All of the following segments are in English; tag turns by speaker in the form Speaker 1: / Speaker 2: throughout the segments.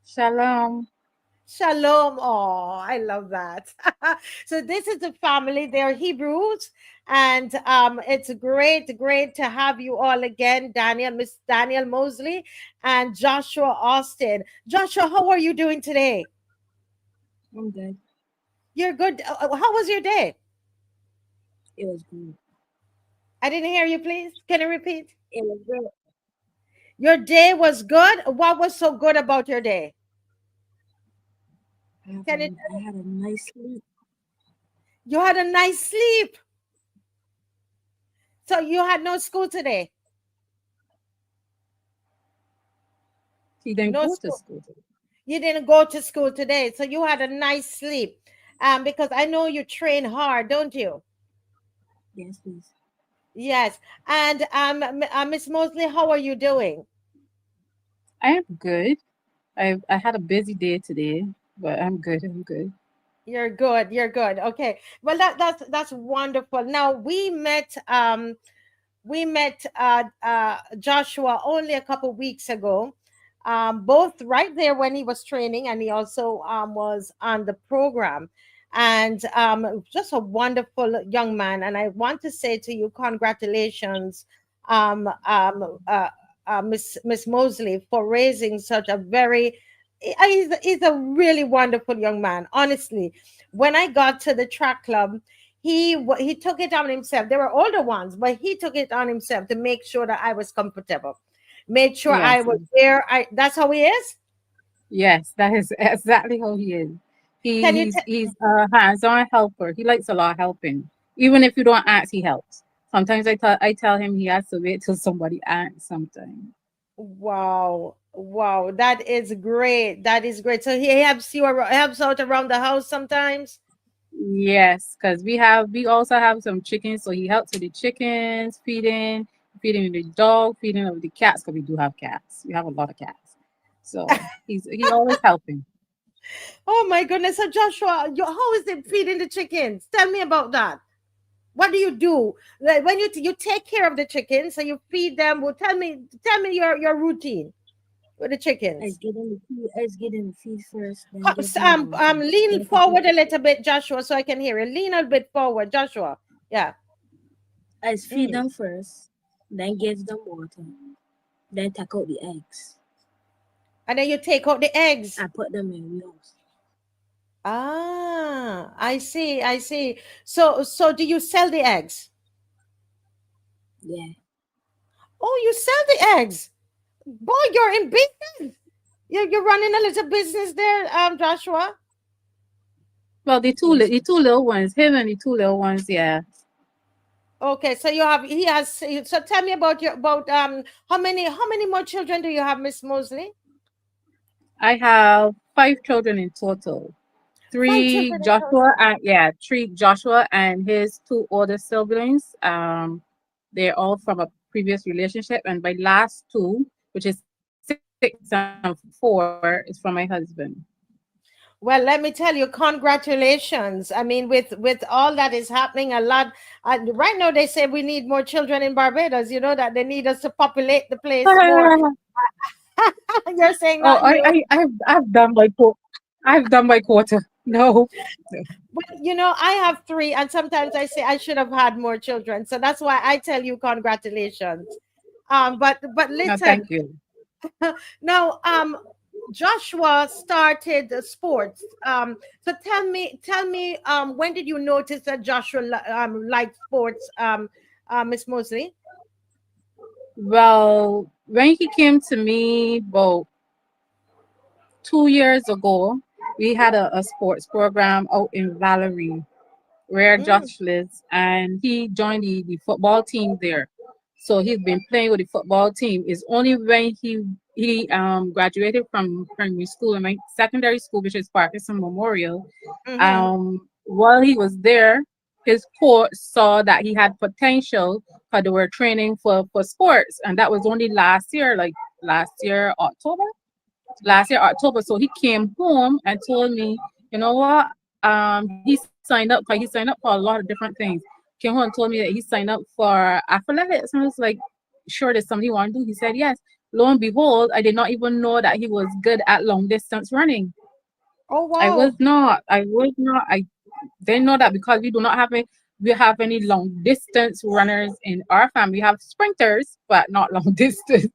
Speaker 1: Shalom.
Speaker 2: Shalom. Oh, I love that. So this is the family. They're Hebrews, and it's great to have you all again, Daniel, Miss Danielle Moseley, and Joshua Austin. Joshua, how are you doing today?
Speaker 3: I'm good.
Speaker 2: You're good. How was your day?
Speaker 3: It was good.
Speaker 2: I didn't hear you. Please, can you repeat?
Speaker 3: It was good.
Speaker 2: Your day was good. What was so good about your day? Can it?
Speaker 3: I had a nice sleep.
Speaker 2: You had a nice sleep. So you had no school today.
Speaker 1: He didn't
Speaker 2: No
Speaker 1: go to
Speaker 2: school.
Speaker 1: school.
Speaker 2: You didn't go to school today, so you had a nice sleep. Because I know you train hard, don't you?
Speaker 3: Yes, please.
Speaker 2: Yes. And Miss Mosley, how are you doing?
Speaker 1: I am good. I had a busy day today, but I'm good. I'm good.
Speaker 2: You're good. You're good. Okay. Well, that's wonderful. Now we met Joshua only a couple weeks ago, both right there when he was training, and he also was on the program. And just a wonderful young man. And I want to say to you, congratulations, um, um, uh, Miss Mosley, for raising such a very he's a really wonderful young man. Honestly, when I got to the track club, he took it on himself. There were older ones, but he took it on himself to make sure that I was comfortable, made sure I
Speaker 1: Yes,
Speaker 2: was there. I That's how he is.
Speaker 1: yes, that is exactly how he is. He
Speaker 2: Can you
Speaker 1: he's he's a hands-on helper. He likes a lot of helping. Even if you don't ask, he helps. Sometimes I tell him he has to wait till somebody asks sometimes.
Speaker 2: Wow, wow, that is great. That is great. So he helps you helps out around the house sometimes.
Speaker 1: Yes, because we also have some chickens, so he helps with the chickens, feeding the dog, feeding of the cats, because we do have cats. We have a lot of cats. So he always helping.
Speaker 2: Oh my goodness. So Joshua, how is it feeding the chickens? Tell me about that. What do you do? Like when you take care of the chickens, so you feed them. Well, tell me your routine with the
Speaker 3: I
Speaker 2: chickens.
Speaker 3: get in the feed. I get in the feed first, then give them water.
Speaker 2: Lean
Speaker 3: Then take it.
Speaker 2: forward a little bit, Joshua, so I can hear you. Lean a bit forward, Joshua. Yeah.
Speaker 3: I feed
Speaker 2: Mm.
Speaker 3: them first, then give them water. Then take out the eggs.
Speaker 2: And then you take out the eggs.
Speaker 3: I put them in wheels.
Speaker 2: Ah, I see, I see. So do you sell the eggs?
Speaker 3: Yeah.
Speaker 2: Oh, you sell the eggs. Boy, you're in business. You're running a little business there, Joshua.
Speaker 1: Well,
Speaker 3: Yes,
Speaker 1: the two
Speaker 3: please.
Speaker 1: little ones, him and the two little ones, yeah.
Speaker 2: Okay, so he has. So tell me about your about how many more children do you have, Miss Mosley?
Speaker 1: I have five children in total.
Speaker 2: Five children in total.
Speaker 1: Three Joshua and his two older siblings. They're all from a previous relationship, and my last two, which is 6 and 4, is from my husband.
Speaker 2: Well, let me tell you, congratulations. I mean, with all that is happening, a lot right now. They say we need more children in Barbados. You know that they need us to populate the place more. You're saying
Speaker 1: Oh,
Speaker 2: not you.
Speaker 1: I've done my I've done my quarter. No.
Speaker 2: Well, I have three, and sometimes I say I should have had more children. So that's why I tell you congratulations. But
Speaker 1: No,
Speaker 2: listen,
Speaker 1: thank you.
Speaker 2: now Joshua started sports. So tell me, when did you notice that Joshua liked sports, Miss Mosley?
Speaker 1: Well, when he came to me about 2 years ago, we had a sports program out in Valerie where
Speaker 2: Mm,
Speaker 1: Josh lives, and he joined the football team there. So he's been playing with the football team. It's only when he graduated from primary school and went secondary school, which is Parkinson Memorial.
Speaker 2: mm-hmm.
Speaker 1: While he was there, his coach saw that he had potential because they were training for sports, and that was only last year October So he came home and told me, you know what? He signed up. 'Cause he signed up for a lot of different things. Came home and told me that he signed up for athletics, and I was like, sure, there's something you want to do. He said yes. lo and behold, I did not even know that he was good at long distance running.
Speaker 2: Oh
Speaker 1: I was
Speaker 2: wow.
Speaker 1: not. I was not. I didn't know that because we have any long distance runners in our family. We have sprinters, but not long distance.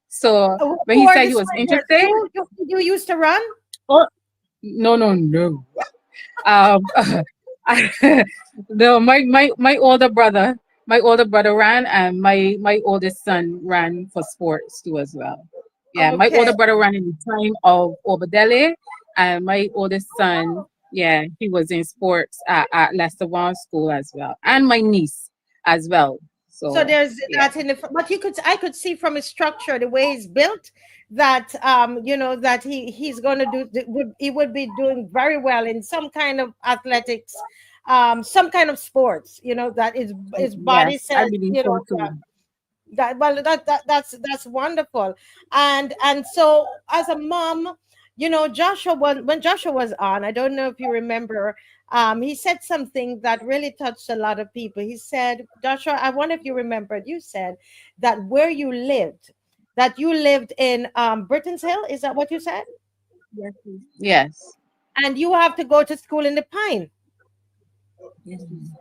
Speaker 1: So when
Speaker 2: Who
Speaker 1: he
Speaker 2: are
Speaker 1: said
Speaker 2: the
Speaker 1: he was
Speaker 2: sprinters?
Speaker 1: interested,
Speaker 2: You used to run?
Speaker 1: oh no, no, no. Um, no, my older brother ran, and my oldest son ran for sports too as well. Yeah, my
Speaker 2: Okay.
Speaker 1: older brother ran in the time of Obadele, and my oldest son, yeah, he was in sports at Leicester School as well, and my niece as well.
Speaker 2: So
Speaker 1: So
Speaker 2: there's
Speaker 1: yeah,
Speaker 2: that in the but I could see from his structure, the way he's built, that that he's going to he would be doing very well in some kind of athletics, some kind of sports, that his body
Speaker 1: yes, I
Speaker 2: says,
Speaker 1: believe so too.
Speaker 2: that's wonderful. And so as a mom, Joshua, when Joshua was on, I don't know if you remember, he said something that really touched a lot of people. He said, Joshua, I wonder if you remembered, you said that where you lived, that you lived in Britain's Hill, is that what you said?
Speaker 3: Yes, please.
Speaker 1: Yes.
Speaker 2: And you have to go to school in the Pine,
Speaker 3: Yes, please.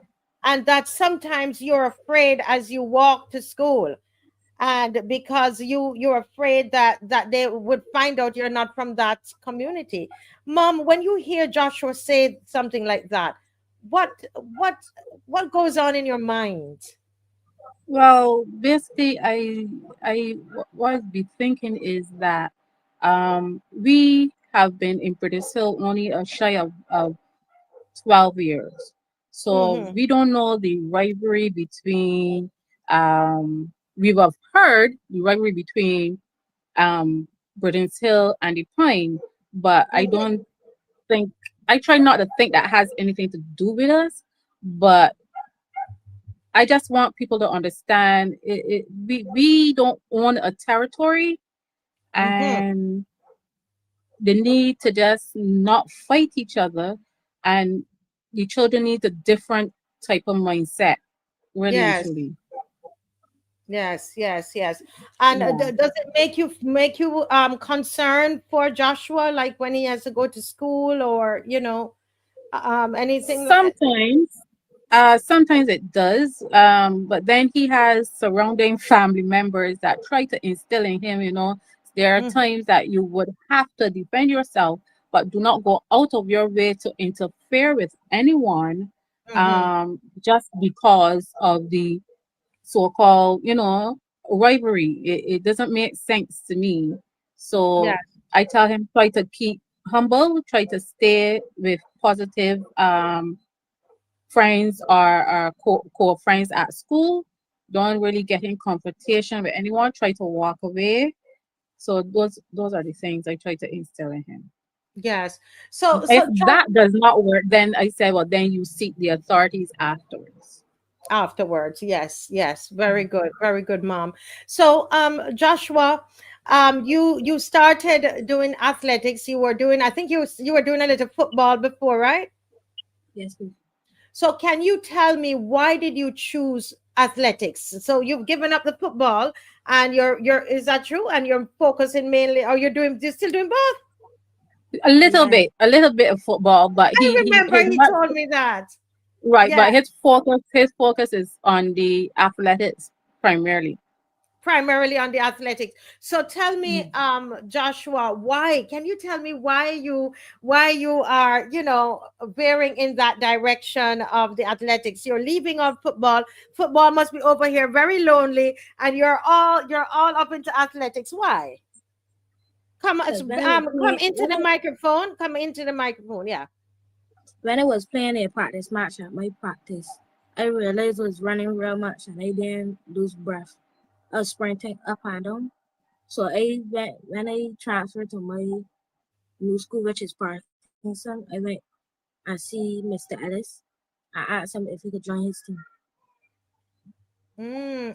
Speaker 2: and that sometimes you're afraid as you walk to school, and because you're afraid that they would find out you're not from that community. Mom, when you hear Joshua say something like that, what what what goes on in your mind?
Speaker 1: Well, basically, what I'd be thinking is that we have been in British Hill only a shy of 12 years. So
Speaker 2: Mm-hmm.
Speaker 1: we don't know the rivalry between, we have heard the rivalry between Britain's Hill and the Pine, but I
Speaker 2: Mm-hmm.
Speaker 1: don't think, I try not to think that has anything to do with us. But I just want people to understand we don't own a territory,
Speaker 2: Mm-hmm.
Speaker 1: and they need to just not fight each other, and the children need a different type of mindset, really and
Speaker 2: Yes,
Speaker 1: truly.
Speaker 2: yes. And
Speaker 1: Yeah.
Speaker 2: does it make you concerned for Joshua, like when he has to go to school, or anything?
Speaker 1: Sometimes it does, but then he has surrounding family members that try to instill in him, there are
Speaker 2: Mhm,
Speaker 1: times that you would have to defend yourself, but do not go out of your way to interfere with anyone,
Speaker 2: mhm.
Speaker 1: just because of the so-called, rivalry. It doesn't make sense to me.
Speaker 2: Yeah.
Speaker 1: So I tell him, try to keep humble, try to stay with positive friends or core friends at school. Don't really get in confrontation with anyone. Try to walk away. So those are the things I try to instill in him.
Speaker 2: Yes. So
Speaker 1: If
Speaker 2: so
Speaker 1: that does not work, then I say, well, then you seek the authorities afterwards.
Speaker 2: afterwards, yes, very good, mom. So Joshua, you started doing athletics. You were doing, I think you were doing a little football before, right?
Speaker 3: Yes, please.
Speaker 2: So can you tell me, why did you choose athletics? So you've given up the football, and you're is that true, and you're focusing mainly, or you're still doing both?
Speaker 3: Yeah.
Speaker 1: A little bit of football, but
Speaker 2: I
Speaker 1: he
Speaker 2: remember
Speaker 1: his
Speaker 2: he
Speaker 1: not
Speaker 2: told me that.
Speaker 1: right,
Speaker 2: Yeah.
Speaker 1: but his focus is on the athletics primarily.
Speaker 2: Primarily on the athletics. So tell me, Joshua, why? Can you tell me why you are, veering in that direction of the athletics? You're leaving off football. Football must be over here very lonely, and you're all up into athletics. Why?
Speaker 3: Because when I was
Speaker 2: Come
Speaker 3: playing,
Speaker 2: into the microphone. Come into the microphone. Yeah.
Speaker 3: when I was playing a practice match at my practice, I realized I was running real much and I didn't lose breath. I was sprinting up and down. So when I transferred to my new school, which is Parkinson, I went and see Mr. Ellis. I asked him if he could join his team.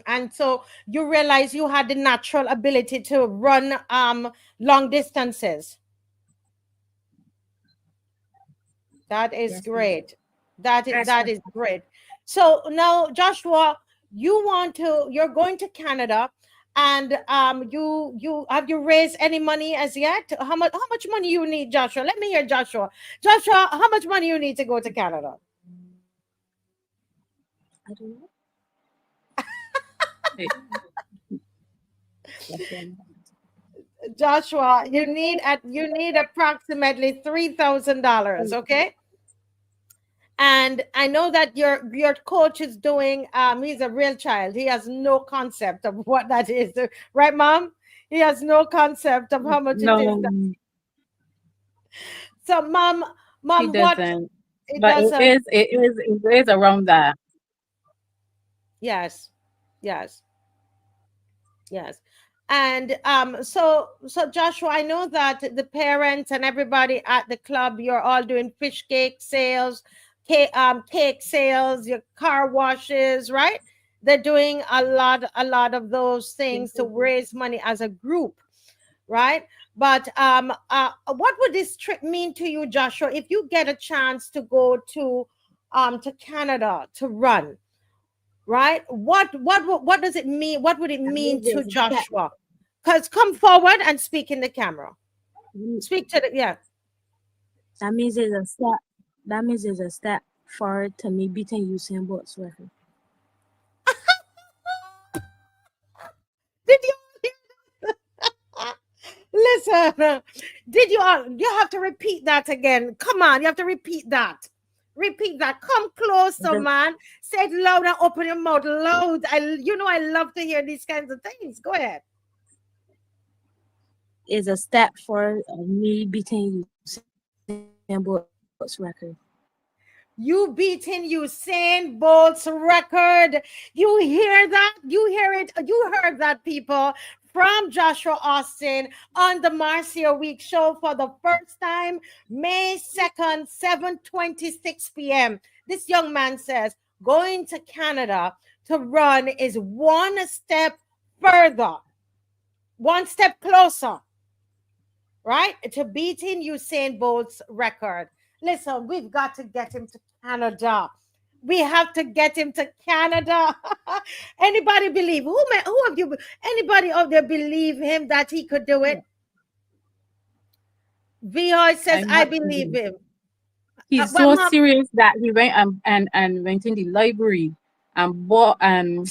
Speaker 2: And so you realize you had the natural ability to run long distances. That is
Speaker 3: Yes, please.
Speaker 2: great. That is
Speaker 3: That's
Speaker 2: that
Speaker 3: what.
Speaker 2: is great. So now, Joshua, you're going to Canada. And you have you raised any money as yet? How much money you need, Joshua? Let me hear Joshua. Joshua, how much money you need to go to Canada?
Speaker 3: I don't know.
Speaker 1: Hey,
Speaker 3: That's what
Speaker 2: Joshua, you need approximately $3,000, okay? And I know that your coach is doing he's a real child. He has no concept of what that is. Right, mom? He has no concept of how much it is.
Speaker 1: no,
Speaker 2: So
Speaker 1: he
Speaker 2: mom, what
Speaker 1: doesn't.
Speaker 2: it
Speaker 1: But
Speaker 2: doesn't.
Speaker 1: it is around that.
Speaker 2: Yes. Yes. Yes. And so Joshua, I know that the parents and everybody at the club, you're all doing fish cake sales, cake sales, your car washes, right? They're doing a lot of those things to raise money as a group, right? But what would this trip mean to you, Joshua, if you get a chance to go to Canada to run, right? What does it mean? What would it
Speaker 3: that
Speaker 2: mean
Speaker 3: means
Speaker 2: to
Speaker 3: there's a step.
Speaker 2: Joshua? Because come forward and speak in the camera.
Speaker 3: Mm,
Speaker 2: Speak to the yeah.
Speaker 3: That means there's a step. That means there's a step forward to me beating Usain Bolt's record.
Speaker 2: Did you listen? Did you all? You have to repeat that again. Come on, you have to repeat that. Repeat that. Come closer,
Speaker 3: The,
Speaker 2: man. Say it loud and open your mouth loud. I love to hear these kinds of things. Go ahead.
Speaker 3: is a step forward of me beating Usain Bolt's record.
Speaker 2: You beating Usain Bolt's record. You hear that? You hear it? You heard that, people, from Joshua Austin on the Marcia Week show for the first time, May 2nd, 7:26 p.m. This young man says going to Canada to run is one step further, one step closer, right? To beating Usain Bolt's record. Listen, we've got to get him to Canada. We have to get him to Canada. Anybody believe? Who of you? Anybody out there believe him that he could do it? Vihoy says,
Speaker 1: I'm
Speaker 2: "I
Speaker 1: not
Speaker 2: believe
Speaker 1: kidding.
Speaker 2: him."
Speaker 1: He's
Speaker 2: Well,
Speaker 1: so
Speaker 2: mom,
Speaker 1: serious that he went and went in the library and bought and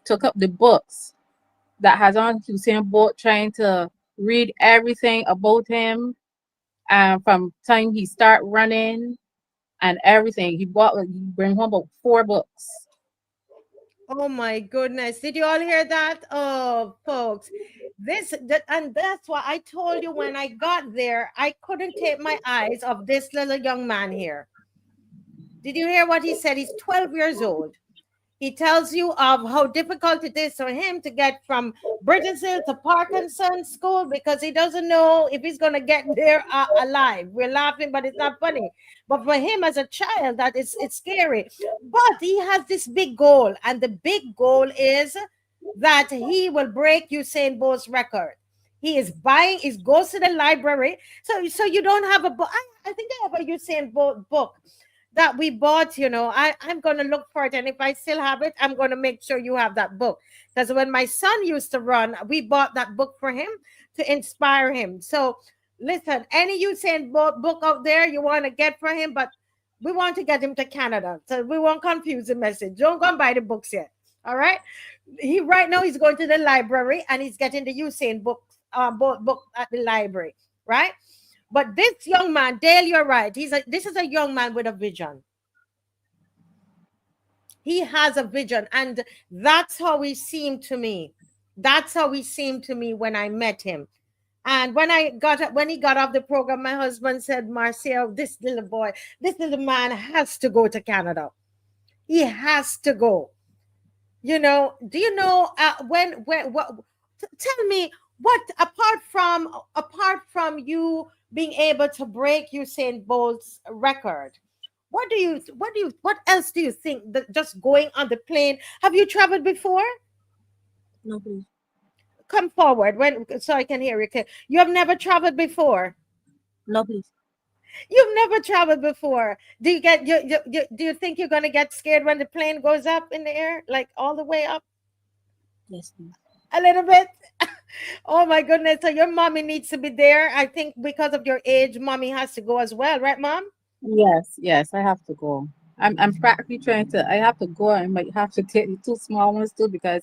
Speaker 1: took up the books that has on Usain Bolt, trying to read everything about him from time he start running and everything. He bring home about 4 books.
Speaker 2: oh my goodness. Did you all hear that? Oh, folks. And that's why I told you when I got there, I couldn't take my eyes off this little young man here. Did you hear what he said? He's 12 years old. He tells you of how difficult it is for him to get from Bridgesville to Parkinson School because he doesn't know if he's going to get there alive. We're laughing, but it's not funny. But for him as a child, it's scary. But he has this big goal, and the big goal is that he will break Usain Bolt's record. He goes to the library. So you don't have a book. I think I have a Usain Bolt book that we bought. I'm going to look for it. And if I still have it, I'm going to make sure you have that book. Because when my son used to run, we bought that book for him to inspire him. So listen, any Usain Bolt book out there you want to get for him, but we want to get him to Canada. So we won't confuse the message. Don't go and buy the books yet. All right. Right now he's going to the library and he's getting the Usain book at the library. Right. But this young man, Dale, you're right. This is a young man with a vision. He has a vision, and that's how he seemed to me. That's how he seemed to me when I met him. And when he got off the program, my husband said, Marcia, this little man has to go to Canada. He has to go. Do you know when what tell me what apart from you being able to break Usain Bolt's record, what else do you think that just going on the plane? Have you traveled before?
Speaker 3: No, please.
Speaker 2: Come forward so I can hear you. Okay. You have never traveled before.
Speaker 3: No, please.
Speaker 2: You've never traveled before. Do you think you're going to get scared when the plane goes up in the air, like all the way up?
Speaker 3: Yes, please.
Speaker 2: A little bit. Oh my goodness. So your mommy needs to be there. I think because of your age, mommy has to go as well, right, mom?
Speaker 1: Yes, yes, I have to go. I'm practically trying to. I have to go. I might have to take the two small ones too because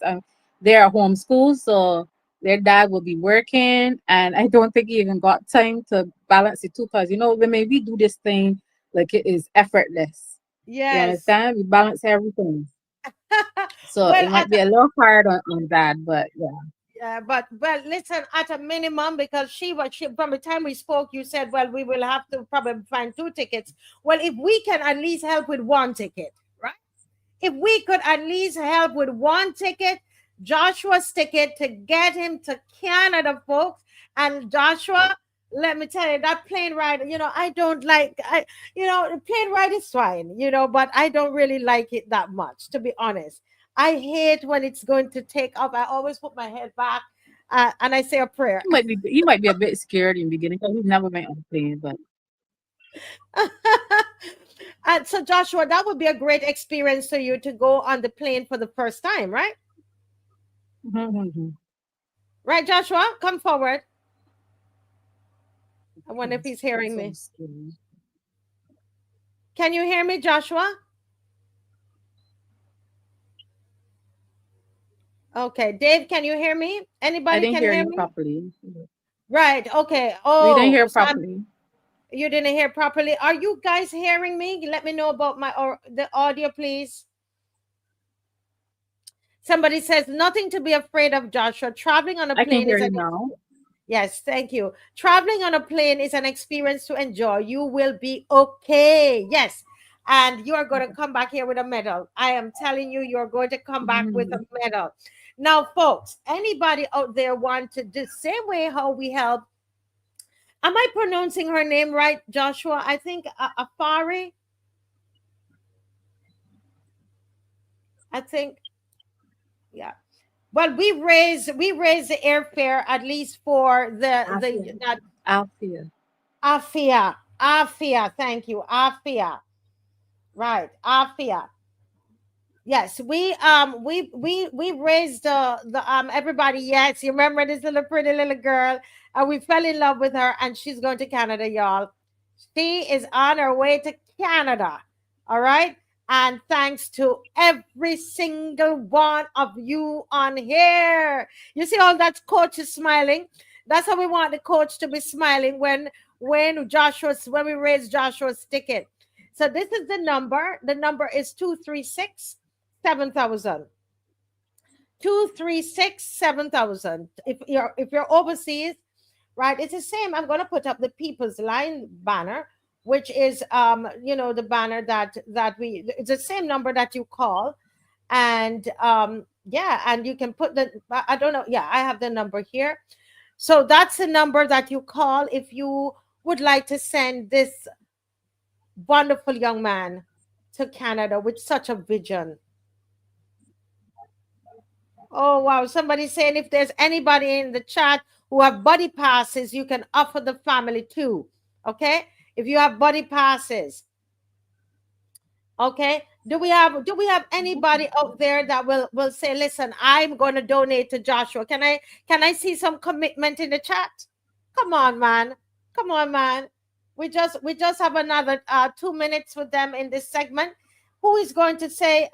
Speaker 1: they're homeschooled, so their dad will be working, and I don't think he even got time to balance the two. Because when we do this thing, like it is effortless. You
Speaker 2: Yes.
Speaker 1: understand? We balance everything, so
Speaker 2: Well,
Speaker 1: it might be a little hard on dad, but yeah.
Speaker 2: yeah, but listen, at a minimum, because she from the time we spoke, you said, well, we will have to probably find two tickets. Well, if we can at least help with one ticket, right? If we could at least help with one ticket, Joshua's ticket to get him to Canada, folks. And Joshua, let me tell you, that plane ride, I don't like, the plane ride is fine, but I don't really like it that much, to be honest. I hate when it's going to take off. I always put my head back and I say a prayer.
Speaker 1: You might be a bit scared in the beginning because he's never been on a plane, but
Speaker 2: And so, Joshua, that would be a great experience for you to go on the plane for the first time, right?
Speaker 1: Mhm.
Speaker 2: Right, Joshua? Come forward. I wonder if he's
Speaker 1: That's
Speaker 2: hearing
Speaker 1: so
Speaker 2: me.
Speaker 1: scary.
Speaker 2: Can you hear me, Joshua? Okay. Dave, can you hear me?
Speaker 1: I
Speaker 2: Anybody
Speaker 1: didn't
Speaker 2: can
Speaker 1: hear
Speaker 2: hear
Speaker 1: you
Speaker 2: me?
Speaker 1: properly.
Speaker 2: Right. Okay.
Speaker 1: We didn't
Speaker 2: Oh,
Speaker 1: hear
Speaker 2: so
Speaker 1: properly.
Speaker 2: you didn't hear properly. Are you guys hearing me? Let me know about my or the audio, please. Somebody says nothing to be afraid of, Joshua. Traveling on a
Speaker 1: I can
Speaker 2: plane
Speaker 1: hear
Speaker 2: is
Speaker 1: you
Speaker 2: an
Speaker 1: now.
Speaker 2: Yes, thank you. Traveling on a plane is an experience to enjoy. You will be okay. Yes. And you are going to come back here with a medal. I am telling you, you're going to come back with a
Speaker 1: Mhm.
Speaker 2: medal. Now, folks, anybody out there want to the same way how we help? Am I pronouncing her name right, Joshua? I think Afari. I think, yeah. Well, we raise the airfare at least for the
Speaker 3: Afia.
Speaker 2: that
Speaker 1: Althea.
Speaker 2: Afia. Thank you, Afia. Right, Afia. Yes, we raised the everybody. Yes, you remember this little pretty little girl, and we fell in love with her, and she's going to Canada, y'all. She is on her way to Canada. All right. And thanks to every single one of you on here. You see all that coach is smiling. That's how we want the coach to be smiling when we raise Joshua's ticket. So this is the number. The number is 236 7000. 236 7000. If you're overseas, right, it's the same. I'm going to put up the People's Line banner, which is the banner that we it's the same number that you call. And yeah, and you can put I don't know, yeah, I have the number here. So that's the number that you call if you would like to send this wonderful young man to Canada with such a vision. Oh wow, somebody saying if there's anybody in the chat who have buddy passes, you can offer the family too. Okay? If you have buddy passes. Okay? Do we have anybody out there that will say, "Listen, I'm going to donate to Joshua." Can I see some commitment in the chat? Come on, man. Come on, man. We just have another 2 minutes with them in this segment. Who is going to say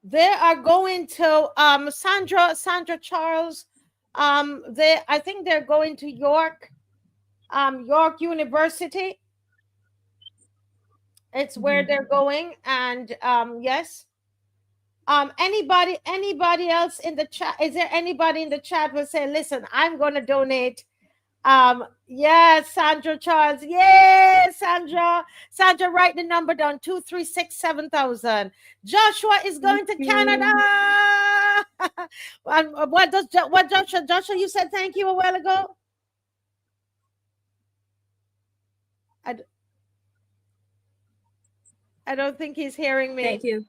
Speaker 2: they are going to Sandra Charles. They I think they're going to York University. It's where
Speaker 1: Mhm.
Speaker 2: they're going. And yes. Anybody else in the chat? Is there anybody in the chat will say, listen, I'm gonna donate. Yes, Sandra Charles. Yes, Sandra. Sandra, write the number down, 236 7000. Joshua is
Speaker 1: Thank
Speaker 2: going to Canada.
Speaker 1: you.
Speaker 2: And what Joshua, you said thank you a while ago? I, d- I don't think he's hearing me.
Speaker 3: Thank you.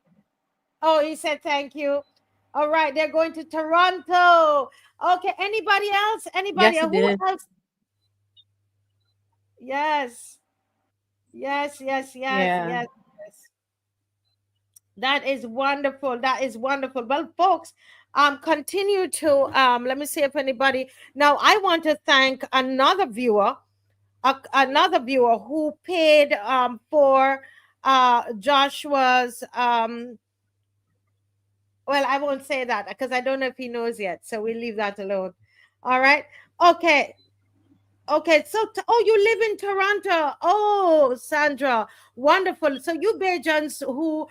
Speaker 2: Oh, he said thank you. All right, they're going to Toronto. Okay, anybody else? Anybody
Speaker 1: Yes, he
Speaker 2: else? Who
Speaker 1: did.
Speaker 2: else? Yes. Yes, yes, yes,
Speaker 1: Yeah.
Speaker 2: yes, yes. That is wonderful. That is wonderful. Well, folks, continue to let me see if anybody now. I want to thank another viewer who paid for Joshua's well, I won't say that because I don't know if he knows yet, so we'll leave that alone. All right. Okay. Okay, so oh, you live in Toronto. Oh, Sandra, wonderful. So you Bajans who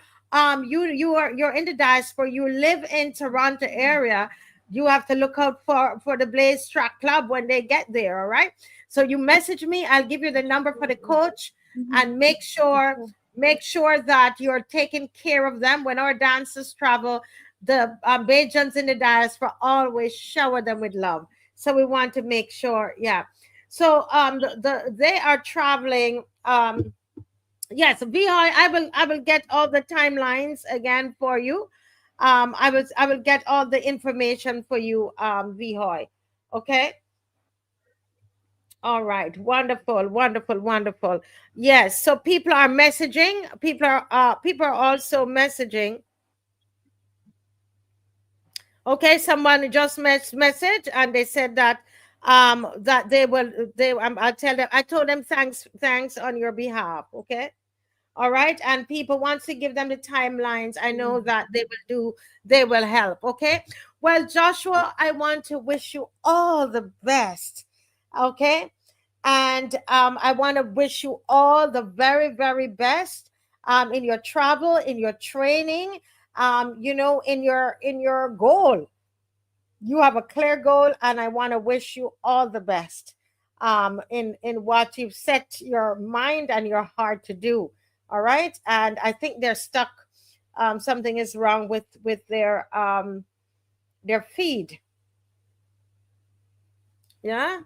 Speaker 2: you're in the diaspora, you live in Toronto area. You have to look out for the Blaze Track Club when they get there. All right. So you message me. I'll give you the number for the coach, and make sure that you're taking care of them when our dancers travel. The Bajans in the diaspora always shower them with love. So we want to make sure, yeah. So they are traveling. Yes, Vihoy, I will get all the timelines again for you. I will get all the information for you, Vihoy. Okay. All right. Wonderful, wonderful, wonderful. Yes. So people are messaging. People are also messaging. Okay, someone just message and they said that that I told them thanks on your behalf. Okay. All right. And people, once you give them the timelines, I know that they will help. Okay. Well, Joshua, I want to wish you all the best. Okay. And I want to wish you all the very, very best in your travel, in your training, in your goal. You have a clear goal, and I want to wish you all the best in what you've set your mind and your heart to do. All right. And I think they're stuck. Something is wrong with their feed. Yeah.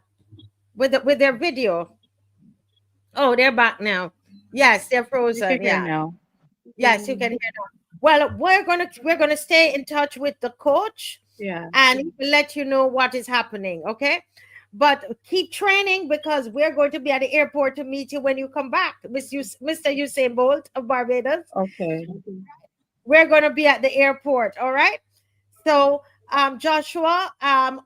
Speaker 2: With their video. Oh, they're back now. Yes, they're
Speaker 1: You can
Speaker 2: frozen.
Speaker 1: hear
Speaker 2: Yeah.
Speaker 1: now.
Speaker 2: Yes, you can hear now. Well, we're gonna stay in touch with the coach,
Speaker 1: Yeah.
Speaker 2: and he will let you know what is happening. Okay. But keep training because we're going to be at the airport to meet you when you come back, Mr. Usain Bolt of Barbados.
Speaker 1: Okay.
Speaker 2: We're going to be at the airport. All right. So, Joshua,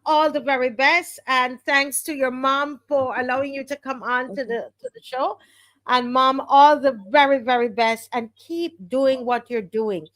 Speaker 2: all the very best, and thanks to your mom for allowing you to come on to the show. And mom, all the very very best, and keep doing what you're doing.